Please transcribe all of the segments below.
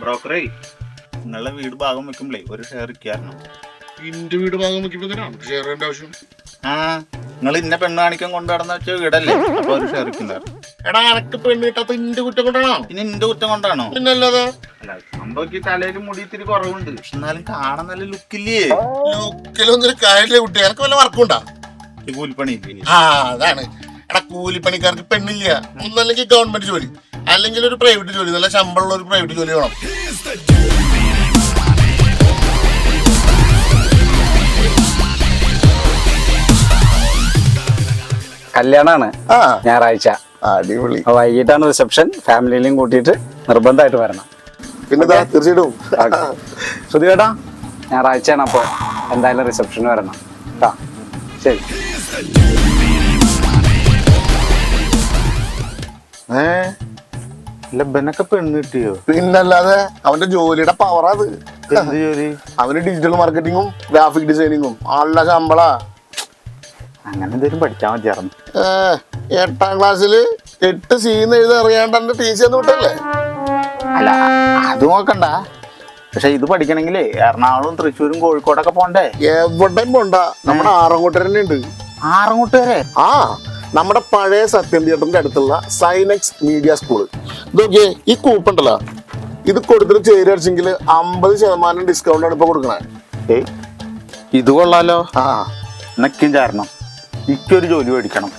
ബ്രോക്കറേ, നിങ്ങളുടെ വീട് ഭാഗം വെക്കുമ്പോഴേ ഒരു ഷെയർ ഇരിക്കായിരുന്നു. എന്റെ വീട് ഭാഗം വെക്കുമ്പോഴത്തേനാണ് ഷെയർ ചെയ്യേണ്ട ആവശ്യം. ആ, നിങ്ങൾ ഇന്ന പെണ്ണ് കാണിക്കാൻ കൊണ്ടുനടന്ന വെച്ച വീടല്ലേ, അപ്പൊ ഒരു ഷെയർ ഇരിക്കുന്നായിരുന്നു. എടാ എനക്ക് പെണ്ണ് കിട്ടാത്ത ഇന്റെ കുറ്റം കൊണ്ടാണോ? പിന്നെ എന്റെ കുറ്റം കൊണ്ടാണോ? പിന്നല്ലാതെ. അല്ല, സംഭവിക്ക് തലയിൽ മുടി ഇത്തിരി കുറവുണ്ട്, പക്ഷെ എന്നാലും കാണാൻ നല്ല ലുക്കില്ലേ. ലുക്കിലൊന്നും കാര്യമില്ല കുട്ടി. എനക്ക് വല്ല വർക്കുണ്ടാ? കൂലിപ്പണി. ആ, അതാണ്. എടാ കൂലിപ്പണിക്കാർക്ക് പെണ്ണില്ല. ഒന്നല്ലെങ്കിൽ ഗവൺമെന്റ് ജോലി, അല്ലെങ്കിൽ ഒരു പ്രൈവറ്റ് ജോലി, നല്ല ശമ്പളമുള്ള ഒരു പ്രൈവറ്റ് ജോലി വേണം. കല്യാണാണ് ഞായറാഴ്ച. അടിപൊളി. വൈകിട്ടാണ് റിസപ്ഷൻ. ഫാമിലിയിലും കൂട്ടിയിട്ട് നിർബന്ധമായിട്ട് വരണം. പിന്നെ തീർച്ചയായിട്ടും ശ്രുതി കേട്ടാ, ഞായറാഴ്ചയാണ്, അപ്പോൾ എന്തായാലും റിസപ്ഷന് വരണം കേട്ടാ. ശരി. ലബനൊക്കെ പെണ്ണ് കിട്ടിയോ? പിന്നല്ലാതെ. അവന്റെ ജോലിയുടെ പവറാ അത്. എന്ത് ജോലി? അവന് ഡിജിറ്റൽ മാർക്കറ്റിങ്ങും ഗ്രാഫിക് ഡിസൈനിങ്ങും നല്ല ശമ്പള. അങ്ങനെ എന്തെങ്കിലും പഠിച്ചാൽ മതിയായിരുന്നു. 8ാം ക്ലാസ്സില് 8 സീന്ന് എഴുതി അറിയാണ്ട് എന്റെ ടീച്ചർ ഒന്ന് വിട്ടല്ലേ. അല്ല, അത് നോക്കണ്ട, പക്ഷെ ഇത് പഠിക്കണെങ്കിലേ എറണാകുളം, തൃശ്ശൂരും, കോഴിക്കോടൊക്കെ പോണ്ടേ? എവിടെയും പോണ്ട. നമ്മുടെ ആറങ്ങോട്ട് തന്നെ ഉണ്ട്. ആറങ്ങോട്ട് വരെ? ആ, നമ്മുടെ പഴയ സത്യം തിയേറ്ററിന്റെ അടുത്തുള്ള സൈനെക്സ് മീഡിയ സ്കൂള്. ഇതൊക്കെ ഈ കൂപ്പുണ്ടല്ലോ, ഇത് കൊടുത്തിട്ട് ചേരടിച്ചെങ്കിൽ 50% ഡിസ്കൗണ്ട് ആണ് ഇപ്പൊ കൊടുക്കണേ. ഏയ്, ഇത് കൊള്ളാലോ. ആ, എന്നൊക്കെയും ചേരണം. എനിക്കൊരു ജോലി മേടിക്കണം.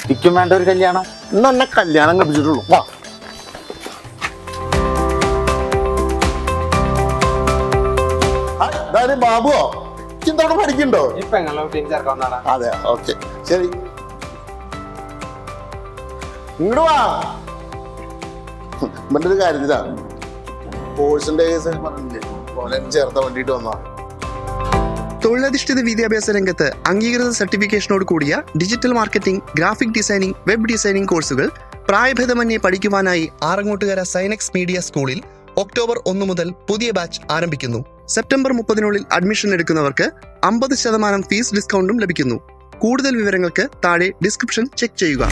എനിക്കും വേണ്ട ഒരു കല്യാണം. ഇന്ന് എന്നെ കല്യാണം കഴിപ്പിച്ചിട്ടുള്ളൂ. വാ. ബാബുവോ, ചിന്തോടെ പഠിക്കണ്ടോ? അതെ, ഓക്കെ, ശരി. ഇങ്ങോട്ട് വാ. ഇവന്റെ ഒരു കാര്യത്തിലാ കോഴ്സിന്റെ കേസ് പറഞ്ഞില്ലേ, പോലെ ചേർത്താൻ വേണ്ടിട്ട് വന്നാ. തൊഴിലധിഷ്ഠിത വിദ്യാഭ്യാസ രംഗത്ത് അംഗീകൃത സർട്ടിഫിക്കേഷനോട് കൂടിയ digital marketing, graphic designing, web designing കോഴ്സുകൾ പ്രായഭേദമന്യേ പഠിക്കുവാനായി ആറങ്ങോട്ടുകര സൈനെക്സ് മീഡിയ സ്കൂളിൽ ഒക്ടോബർ 1 മുതൽ പുതിയ ബാച്ച് ആരംഭിക്കുന്നു. സെപ്റ്റംബർ 30 അഡ്മിഷൻ എടുക്കുന്നവർക്ക് 50% ഫീസ് ഡിസ്കൗണ്ടും ലഭിക്കുന്നു. കൂടുതൽ വിവരങ്ങൾക്ക് താഴെ ഡിസ്ക്രിപ്ഷൻ ചെക്ക് ചെയ്യുക.